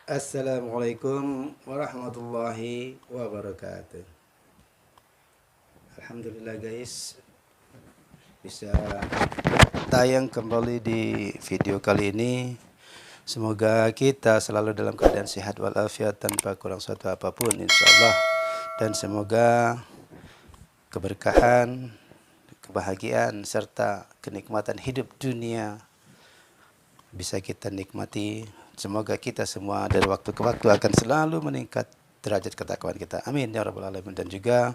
Assalamualaikum warahmatullahi wabarakatuh. Alhamdulillah guys, bisa tayang kembali di video kali ini. Semoga kita selalu dalam keadaan sehat walafiat tanpa kurang suatu apapun insyaallah. Dan semoga keberkahan, kebahagiaan serta kenikmatan hidup dunia bisa kita nikmati. Semoga kita semua dari waktu ke waktu akan selalu meningkat derajat ketakwaan kita. Amin ya rabbal alamin. Dan juga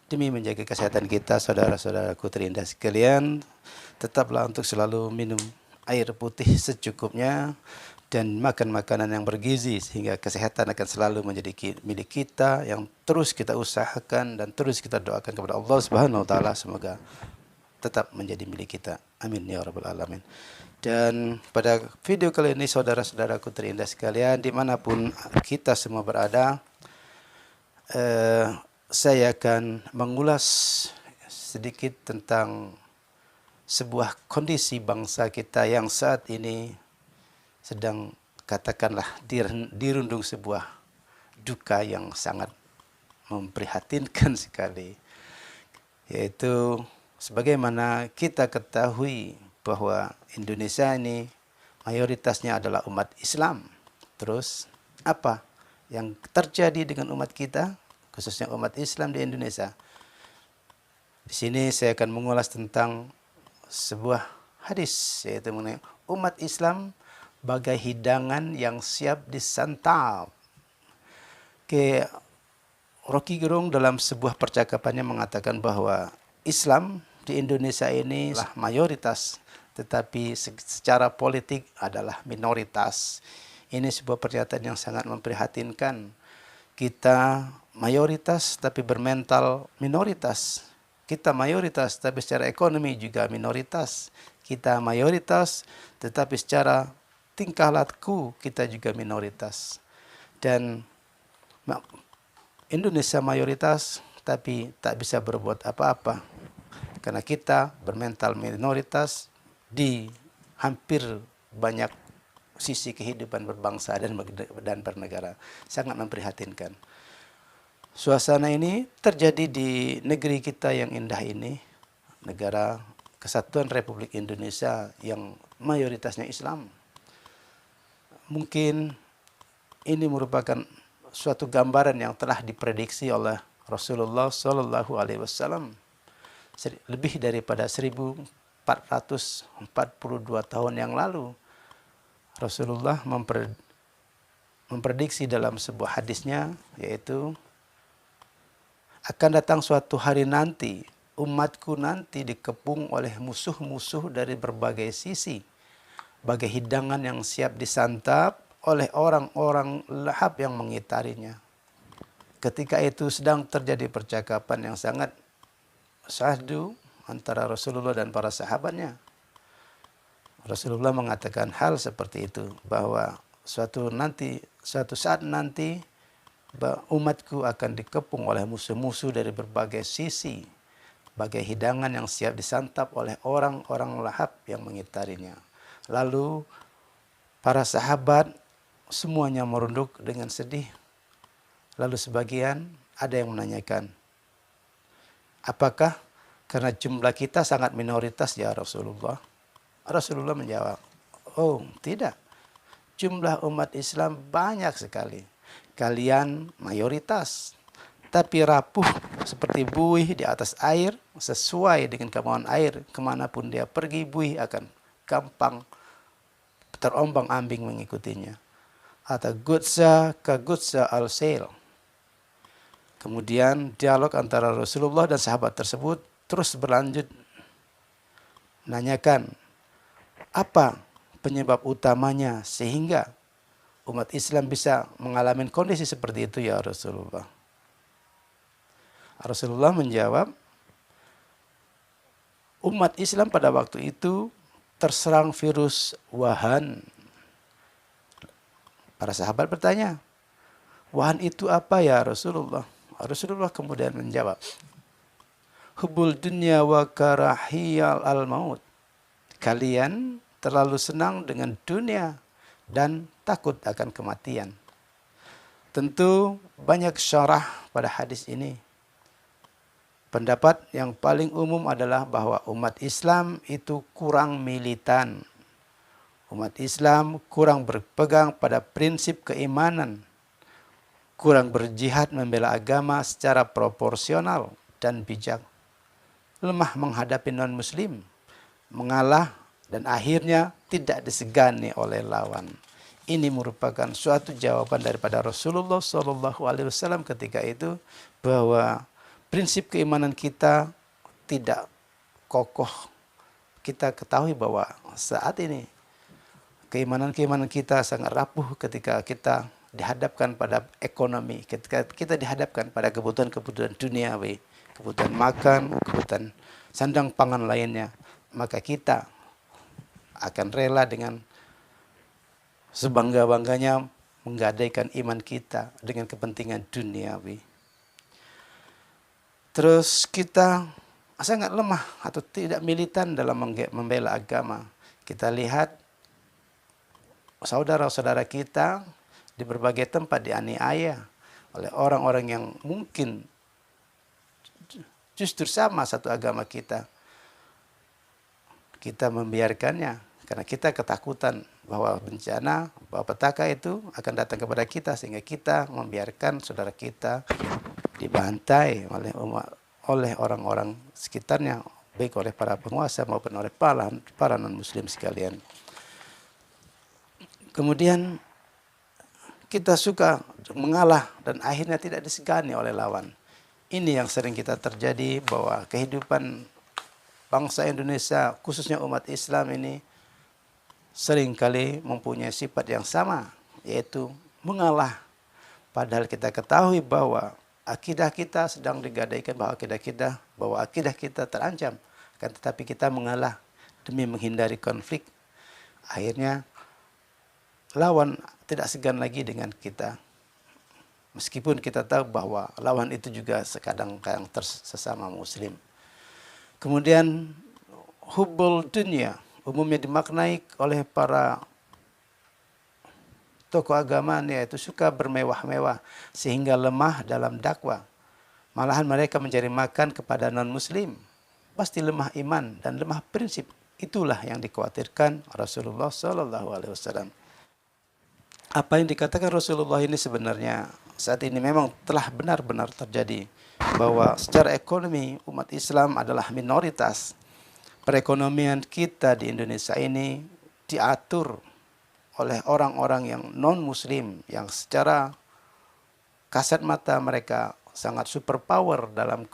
demi menjaga kesehatan kita, saudara-saudaraku terindah sekalian, tetaplah untuk selalu minum air putih secukupnya dan makan makanan yang bergizi sehingga kesehatan akan selalu menjadi milik kita yang terus kita usahakan dan terus kita doakan kepada Allah Subhanahu wa taala semoga tetap menjadi milik kita. Amin ya rabbal alamin. Dan pada video kali ini saudara-saudaraku terindah sekalian dimanapun kita semua berada, saya akan mengulas sedikit tentang sebuah kondisi bangsa kita yang saat ini sedang katakanlah dirundung sebuah duka yang sangat memprihatinkan sekali, yaitu sebagaimana kita ketahui bahwa Indonesia ini mayoritasnya adalah umat Islam. Terus apa yang terjadi dengan umat kita, khususnya umat Islam di Indonesia? Di sini saya akan mengulas tentang sebuah hadis, yaitu mengenai umat Islam bagai hidangan yang siap disantap. Rocky Gerung dalam sebuah percakapannya mengatakan bahwa Islam di Indonesia ini adalah mayoritas, tetapi secara politik adalah minoritas. Ini sebuah pernyataan yang sangat memprihatinkan. Kita mayoritas tapi bermental minoritas. Kita mayoritas tapi secara ekonomi juga minoritas. Kita mayoritas tetapi secara tingkah laku kita juga minoritas. Dan Indonesia mayoritas tapi tak bisa berbuat apa-apa karena kita bermental minoritas di hampir banyak sisi kehidupan berbangsa dan bernegara. Sangat memprihatinkan. Suasana ini terjadi di negeri kita yang indah ini, negara Kesatuan Republik Indonesia yang mayoritasnya Islam. Mungkin ini merupakan suatu gambaran yang telah diprediksi oleh Rasulullah Shallallahu Alaihi Wasallam lebih daripada 1442 tahun yang lalu. Rasulullah memprediksi dalam sebuah hadisnya, yaitu akan datang suatu hari nanti, umatku nanti dikepung oleh musuh-musuh dari berbagai sisi, bagai hidangan yang siap disantap oleh orang-orang lahap yang mengitarinya. Ketika itu sedang terjadi percakapan yang sangat syahdu antara Rasulullah dan para sahabatnya. Rasulullah mengatakan hal seperti itu, bahwa suatu saat nanti umatku akan dikepung oleh musuh-musuh dari berbagai sisi, bagai hidangan yang siap disantap oleh orang-orang lahap yang mengitarinya. Lalu para sahabat semuanya merunduk dengan sedih. Lalu sebagian ada yang menanyakan, apakah karena jumlah kita sangat minoritas ya Rasulullah? Rasulullah menjawab, oh tidak, jumlah umat Islam banyak sekali. Kalian mayoritas, tapi rapuh seperti buih di atas air, sesuai dengan kemauan air. Kemanapun dia pergi, buih akan gampang terombang-ambing mengikutinya. Atau gutsa ka gutsa al-sail. Kemudian dialog antara Rasulullah dan sahabat tersebut terus berlanjut, menanyakan apa penyebab utamanya sehingga umat Islam bisa mengalami kondisi seperti itu ya Rasulullah. Rasulullah menjawab, umat Islam pada waktu itu terserang virus Wuhan. Para sahabat bertanya, Wuhan itu apa ya Rasulullah? Rasulullah kemudian menjawab, hubul dunya wa karahiyal al maut. Kalian terlalu senang dengan dunia dan takut akan kematian. Tentu banyak syarah pada hadis ini. Pendapat yang paling umum adalah bahwa umat Islam itu kurang militan. Umat Islam kurang berpegang pada prinsip keimanan, kurang berjihad membela agama secara proporsional dan bijak, lemah menghadapi non-muslim, mengalah, dan akhirnya tidak disegani oleh lawan. Ini merupakan suatu jawaban daripada Rasulullah SAW ketika itu bahwa prinsip keimanan kita tidak kokoh. Kita ketahui bahwa saat ini keimanan kita sangat rapuh ketika kita dihadapkan pada ekonomi, ketika kita dihadapkan pada kebutuhan-kebutuhan duniawi, kebutuhan makan, kebutuhan sandang pangan lainnya, maka kita akan rela dengan sebangga-bangganya menggadaikan iman kita dengan kepentingan duniawi. Terus kita sangat lemah atau tidak militan dalam membela agama. Kita lihat saudara-saudara kita di berbagai tempat dianiaya oleh orang-orang yang mungkin justru sama satu agama kita. Kita membiarkannya karena kita ketakutan bahwa bencana, bahwa petaka itu akan datang kepada kita, sehingga kita membiarkan saudara kita dibantai oleh orang-orang sekitarnya, baik oleh para penguasa maupun oleh para non-muslim sekalian. Kemudian kita suka mengalah dan akhirnya tidak disegani oleh lawan. Ini yang sering kita terjadi, bahwa kehidupan bangsa Indonesia, khususnya umat Islam ini, seringkali mempunyai sifat yang sama, yaitu mengalah. Padahal kita ketahui bahwa akidah kita sedang digadaikan, bahwa akidah kita terancam. Kan tetapi kita mengalah demi menghindari konflik. Akhirnya lawan tidak segan lagi dengan kita. Meskipun kita tahu bahwa lawan itu juga kadang-kadang sesama muslim. Kemudian hubbul dunya umumnya dimaknai oleh para tokoh agama, yaitu suka bermewah-mewah sehingga lemah dalam dakwah. Malahan mereka mencari makan kepada non-muslim. Pasti lemah iman dan lemah prinsip. Itulah yang dikhawatirkan Rasulullah SAW. Apa yang dikatakan Rasulullah ini sebenarnya saat ini memang telah benar-benar terjadi, bahwa secara ekonomi umat Islam adalah minoritas. Perekonomian kita di Indonesia ini diatur oleh orang-orang yang non-muslim, yang secara kasat mata mereka sangat superpower dalam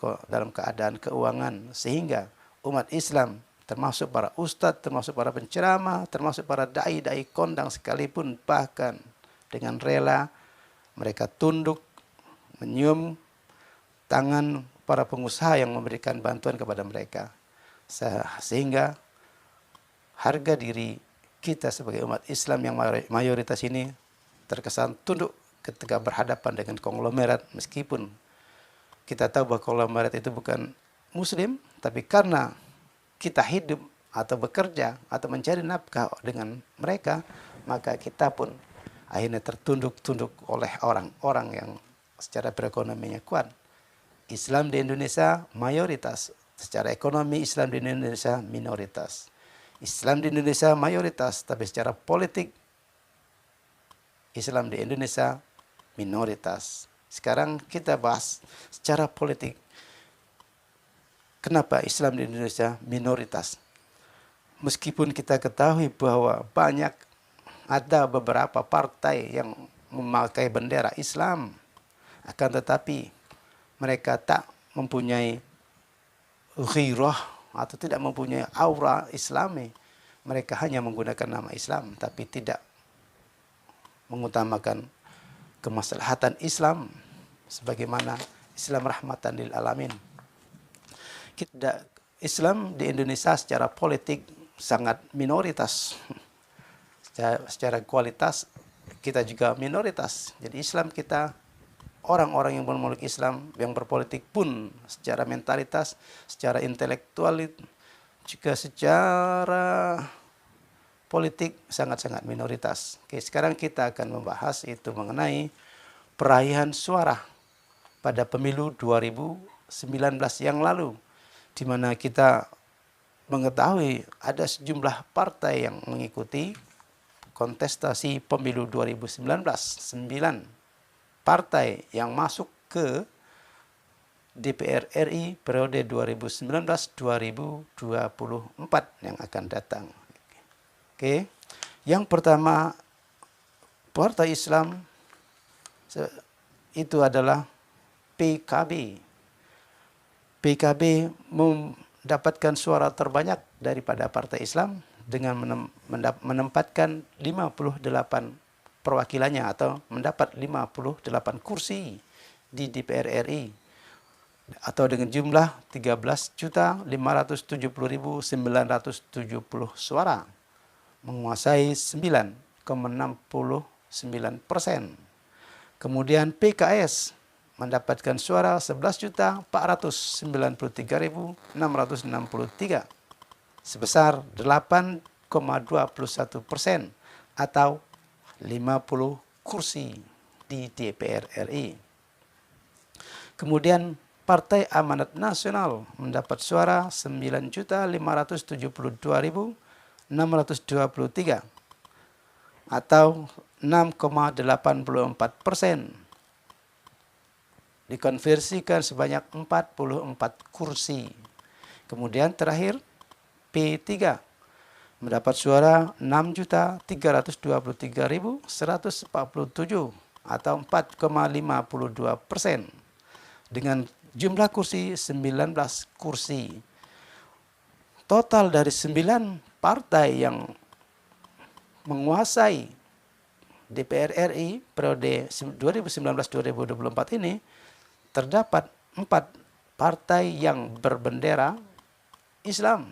keadaan keuangan, sehingga umat Islam termasuk para ustadz, termasuk para penceramah, termasuk para dai-dai kondang sekalipun, bahkan dengan rela mereka tunduk menyium tangan para pengusaha yang memberikan bantuan kepada mereka, sehingga harga diri kita sebagai umat Islam yang mayoritas ini terkesan tunduk ketika berhadapan dengan konglomerat, meskipun kita tahu bahwa konglomerat itu bukan muslim, tapi karena kita hidup atau bekerja atau mencari nafkah dengan mereka, maka kita pun akhirnya tertunduk-tunduk oleh orang-orang yang secara perekonomiannya kuat. Islam di Indonesia mayoritas, secara ekonomi Islam di Indonesia minoritas. Islam di Indonesia mayoritas, tapi secara politik Islam di Indonesia minoritas. Sekarang kita bahas secara politik. Kenapa Islam di Indonesia minoritas? Meskipun kita ketahui bahwa ada beberapa partai yang memakai bendera Islam, akan tetapi mereka tak mempunyai ghirah atau tidak mempunyai aura Islami. Mereka hanya menggunakan nama Islam, tapi tidak mengutamakan kemaslahatan Islam sebagaimana Islam rahmatan lil alamin. Islam di Indonesia secara politik sangat minoritas. Secara kualitas kita juga minoritas. Jadi Islam kita, orang-orang yang memeluk Islam, yang berpolitik pun secara mentalitas, secara intelektual, juga secara politik sangat-sangat minoritas. Oke, sekarang kita akan membahas itu mengenai peraihan suara pada pemilu 2019 yang lalu, di mana kita mengetahui ada sejumlah partai yang mengikuti kontestasi pemilu 2019, 9 partai yang masuk ke DPR RI periode 2019-2024 yang akan datang. Oke. Yang pertama, Partai Islam itu adalah PKB. PKB mendapatkan suara terbanyak daripada Partai Islam dengan menempatkan 58 perwakilannya atau mendapat 58 kursi di DPR RI atau dengan jumlah 13.570.970 suara, menguasai 9,69%. Kemudian PKS mendapatkan suara 11.493.663 sebesar 8,21% atau 50 kursi di DPR RI. Kemudian Partai Amanat Nasional mendapat suara 9.572.623 atau 6,84%. Dikonversikan sebanyak 44 kursi. Kemudian terakhir P3 mendapat suara 6.323.147 atau 4,52% dengan jumlah kursi 19 kursi. Total dari 9 partai yang menguasai DPR RI periode 2019-2024 ini, terdapat 4 partai yang berbendera Islam,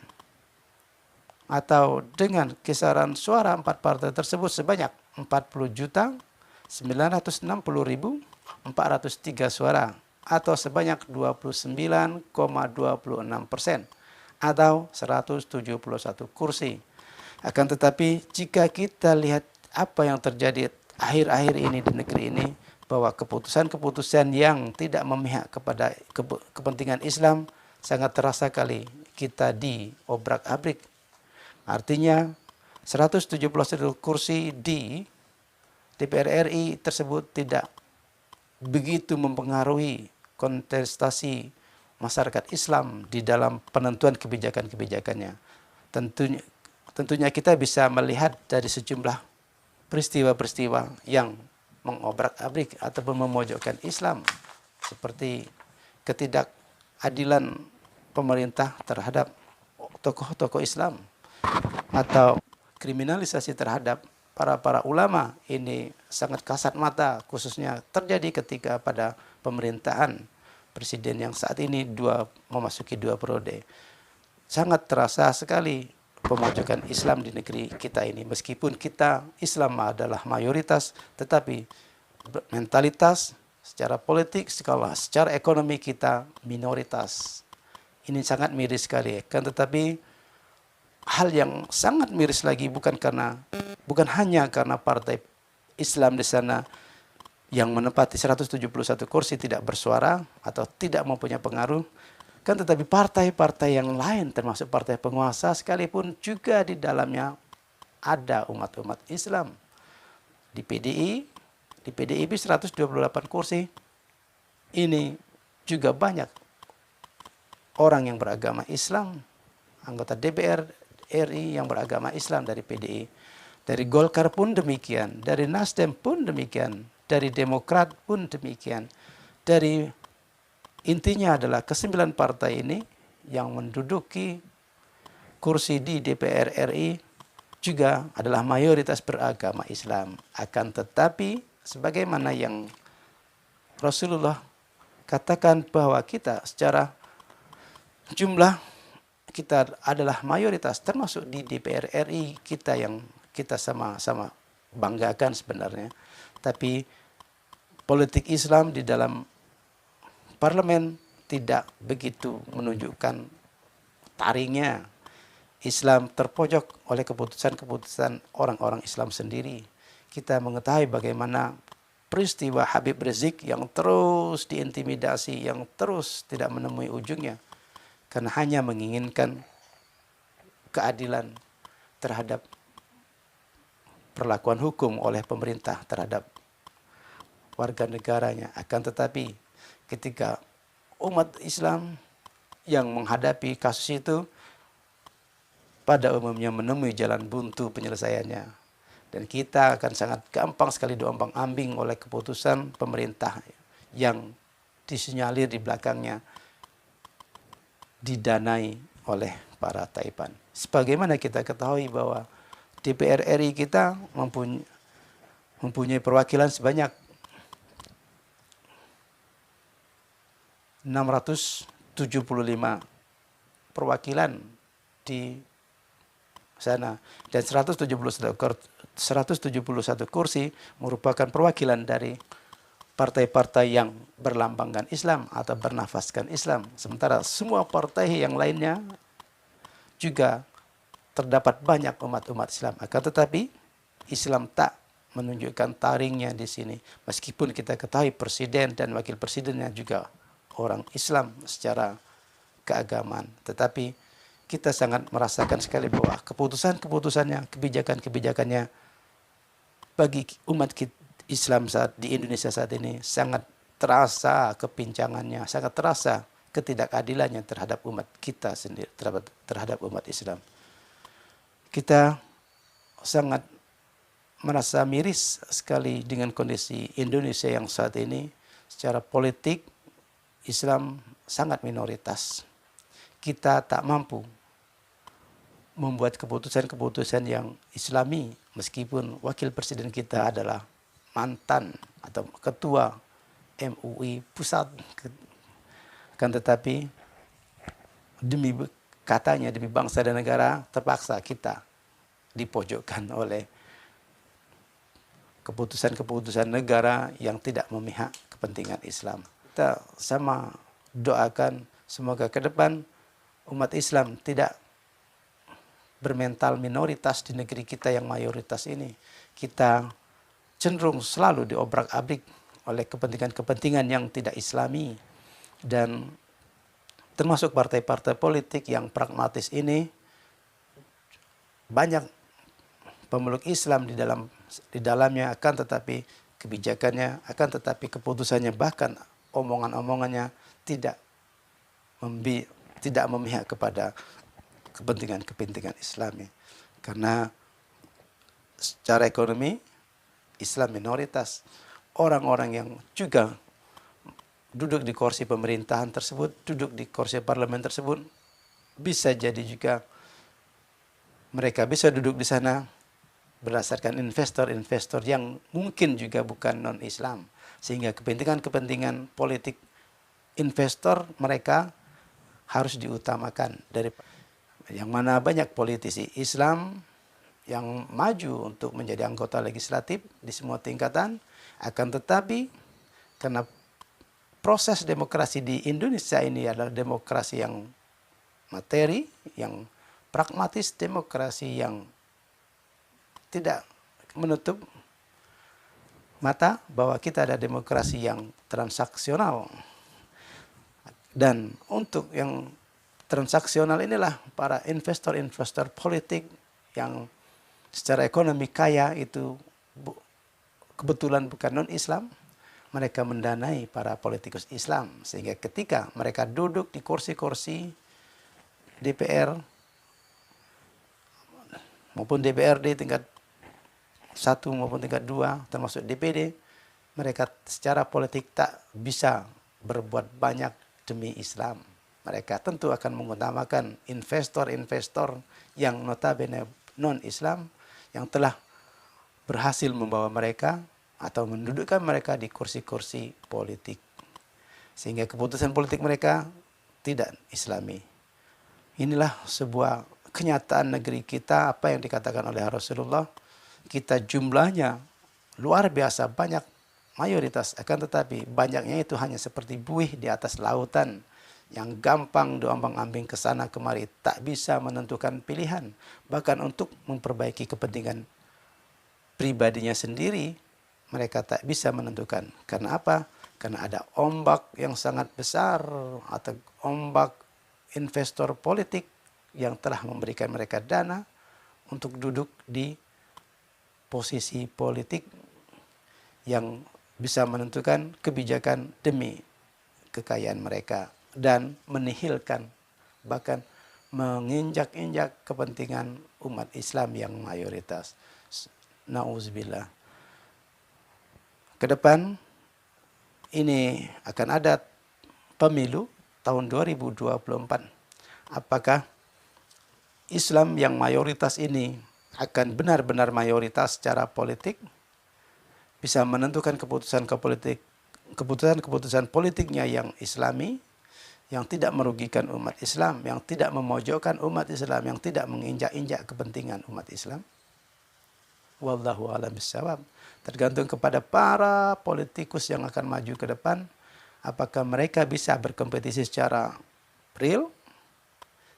atau dengan kisaran suara 4 partai tersebut sebanyak 40.960.403 suara atau sebanyak 29,26% atau 171 kursi. Akan tetapi jika kita lihat apa yang terjadi akhir-akhir ini di negeri ini, bahwa keputusan-keputusan yang tidak memihak kepada kepentingan Islam sangat terasa kali kita diobrak-abrik. Artinya 171 kursi di DPR RI tersebut tidak begitu mempengaruhi kontestasi masyarakat Islam di dalam penentuan kebijakan-kebijakannya. Tentunya kita bisa melihat dari sejumlah peristiwa-peristiwa yang mengobrak-abrik ataupun memojokkan Islam, seperti ketidakadilan pemerintah terhadap tokoh-tokoh Islam atau kriminalisasi terhadap para ulama. Ini sangat kasat mata, khususnya terjadi ketika pada pemerintahan presiden yang saat ini memasuki 2 periode. Sangat terasa sekali pemojokan Islam di negeri kita ini. Meskipun kita Islam adalah mayoritas, tetapi mentalitas secara politik, secara ekonomi kita minoritas. Ini sangat miris sekali. Kan tetapi hal yang sangat miris lagi bukan hanya karena partai Islam di sana yang menempati 171 kursi tidak bersuara atau tidak mempunyai pengaruh, kan tetapi partai-partai yang lain termasuk partai penguasa sekalipun juga di dalamnya ada umat-umat Islam. Di PDIP 128 kursi, ini juga banyak orang yang beragama Islam, anggota DPR RI yang beragama Islam dari PDI. Dari Golkar pun demikian, dari Nasdem pun demikian, dari Demokrat pun demikian. Intinya adalah ke-9 partai ini yang menduduki kursi di DPR RI juga adalah mayoritas beragama Islam. Akan tetapi sebagaimana yang Rasulullah katakan bahwa kita secara jumlah kita adalah mayoritas, termasuk di DPR RI kita yang kita sama-sama banggakan sebenarnya. Tapi politik Islam di dalam parlemen tidak begitu menunjukkan taringnya. Islam terpojok oleh keputusan-keputusan orang-orang Islam sendiri. Kita mengetahui bagaimana peristiwa Habib Rizik yang terus diintimidasi, yang terus tidak menemui ujungnya, karena hanya menginginkan keadilan terhadap perlakuan hukum oleh pemerintah terhadap warga negaranya. Akan tetapi ketika umat Islam yang menghadapi kasus itu pada umumnya menemui jalan buntu penyelesaiannya. Dan kita akan sangat gampang sekali diombang-ambing oleh keputusan pemerintah yang disinyalir di belakangnya didanai oleh para taipan. Sebagaimana kita ketahui bahwa DPR RI kita mempunyai perwakilan sebanyak 675 perwakilan di sana, dan 171 kursi merupakan perwakilan dari partai-partai yang berlambangkan Islam atau bernafaskan Islam. Sementara semua partai yang lainnya juga terdapat banyak umat-umat Islam. Akan tetapi Islam tak menunjukkan taringnya di sini. Meskipun kita ketahui presiden dan wakil presidennya juga orang Islam secara keagamaan. Tetapi kita sangat merasakan sekali bahwa keputusan-keputusannya, kebijakan-kebijakannya bagi umat Islam di Indonesia saat ini sangat terasa kepincangannya, sangat terasa ketidakadilannya terhadap umat kita sendiri, terhadap umat Islam. Kita sangat merasa miris sekali dengan kondisi Indonesia yang saat ini. Secara politik, Islam sangat minoritas. Kita tak mampu membuat keputusan-keputusan yang Islami, meskipun wakil presiden kita adalah mantan atau ketua MUI pusat. Kan tetapi demi katanya demi bangsa dan negara, terpaksa kita dipojokkan oleh keputusan-keputusan negara yang tidak memihak kepentingan Islam. Kita sama doakan semoga ke depan umat Islam tidak bermental minoritas di negeri kita yang mayoritas ini. Kita cenderung selalu diobrak-abrik oleh kepentingan-kepentingan yang tidak Islami, dan termasuk partai-partai politik yang pragmatis ini banyak pemeluk Islam di dalamnya, akan tetapi kebijakannya, akan tetapi keputusannya, bahkan omongan-omongannya tidak memihak kepada kepentingan-kepentingan Islami. Karena secara ekonomi Islam minoritas. Orang-orang yang juga duduk di kursi pemerintahan tersebut, duduk di kursi parlemen tersebut, bisa jadi juga mereka bisa duduk di sana berdasarkan investor-investor yang mungkin juga bukan non-Islam. Sehingga kepentingan-kepentingan politik investor mereka harus diutamakan. Dari yang mana banyak politisi Islam yang maju untuk menjadi anggota legislatif di semua tingkatan, akan tetapi karena proses demokrasi di Indonesia ini adalah demokrasi yang materi, yang pragmatis, demokrasi yang tidak menutup mata bahwa kita ada demokrasi yang transaksional. Dan untuk yang transaksional inilah para investor-investor politik yang secara ekonomi kaya itu kebetulan bukan non-Islam, mereka mendanai para politikus Islam. Sehingga ketika mereka duduk di kursi-kursi DPR maupun DPRD tingkat 1 maupun tingkat 2, termasuk DPD, mereka secara politik tak bisa berbuat banyak demi Islam. Mereka tentu akan mengutamakan investor-investor yang notabene non-Islam, yang telah berhasil membawa mereka atau mendudukkan mereka di kursi-kursi politik. Sehingga keputusan politik mereka tidak Islami. Inilah sebuah kenyataan negeri kita, apa yang dikatakan oleh Rasulullah. Kita jumlahnya luar biasa banyak, mayoritas, akan tetapi banyaknya itu hanya seperti buih di atas lautan yang gampang diombang-ambing ke sana kemari, tak bisa menentukan pilihan. Bahkan untuk memperbaiki kepentingan pribadinya sendiri, mereka tak bisa menentukan. Karena apa? Karena ada ombak yang sangat besar atau ombak investor politik yang telah memberikan mereka dana untuk duduk di posisi politik yang bisa menentukan kebijakan demi kekayaan mereka dan menihilkan, bahkan menginjak-injak kepentingan umat Islam yang mayoritas. Nauzubillah. Ke depan ini akan ada pemilu tahun 2024. Apakah Islam yang mayoritas ini akan benar-benar mayoritas secara politik, bisa menentukan keputusan politiknya yang Islami, yang tidak merugikan umat Islam, yang tidak memojokkan umat Islam, yang tidak menginjak-injak kepentingan umat Islam? Wallahu a'lam bishawab. Tergantung kepada para politikus yang akan maju ke depan, apakah mereka bisa berkompetisi secara real,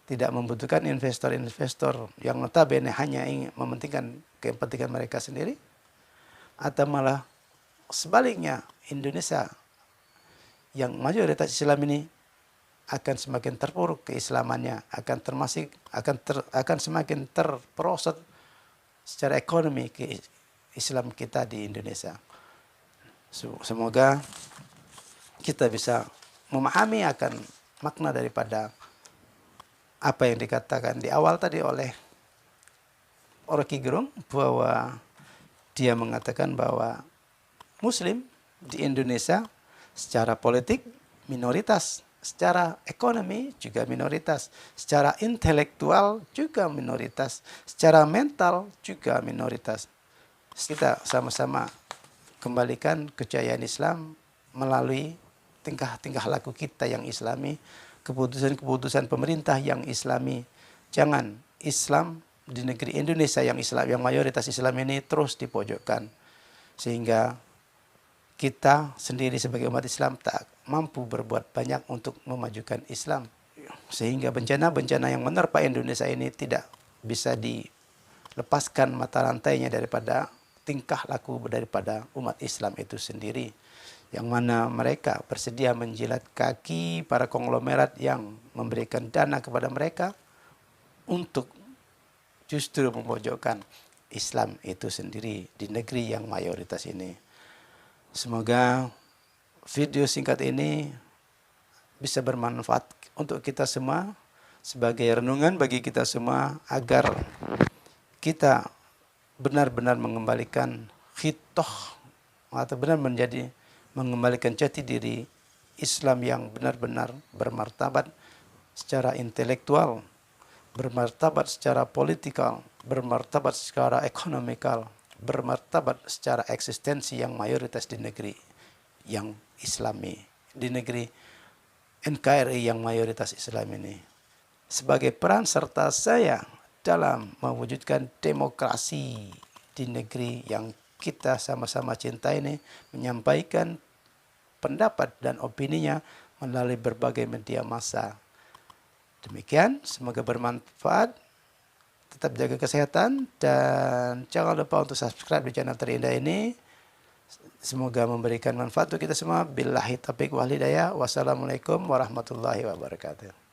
tidak membutuhkan investor-investor yang notabene hanya ingin mementingkan kepentingan mereka sendiri, atau malah sebaliknya Indonesia yang mayoritas Islam ini akan semakin terpuruk keislamannya, akan semakin terperosot secara ekonomi ke Islam kita di Indonesia. Semoga kita bisa memahami akan makna daripada apa yang dikatakan di awal tadi oleh Rocky Gerung, bahwa dia mengatakan bahwa Muslim di Indonesia secara politik minoritas, secara ekonomi juga minoritas, secara intelektual juga minoritas, secara mental juga minoritas. Kita sama-sama kembalikan kejayaan Islam melalui tingkah-tingkah laku kita yang Islami, keputusan-keputusan pemerintah yang Islami. Jangan Islam di negeri Indonesia yang mayoritas Islam ini terus dipojokkan, sehingga kita sendiri sebagai umat Islam tak mampu berbuat banyak untuk memajukan Islam, sehingga bencana-bencana yang menerpa Indonesia ini tidak bisa dilepaskan mata rantainya daripada tingkah laku daripada umat Islam itu sendiri, yang mana mereka bersedia menjilat kaki para konglomerat yang memberikan dana kepada mereka untuk justru memojokkan Islam itu sendiri di negeri yang mayoritas ini. Semoga video singkat ini bisa bermanfaat untuk kita semua, sebagai renungan bagi kita semua, agar kita benar-benar mengembalikan khitoh atau benar mengembalikan jati diri Islam yang benar-benar bermartabat secara intelektual, bermartabat secara politikal, bermartabat secara ekonomikal, bermartabat secara eksistensi yang mayoritas di negeri yang Islami, di negeri NKRI yang mayoritas Islam ini. Sebagai peran serta saya dalam mewujudkan demokrasi di negeri yang kita sama-sama cinta ini, menyampaikan pendapat dan opininya melalui berbagai media massa. Demikian, semoga bermanfaat. Tetap jaga kesehatan dan jangan lupa untuk subscribe di channel terindah ini. Semoga memberikan manfaat untuk kita semua. Billahi taufiq wal hidayah. Wassalamualaikum warahmatullahi wabarakatuh.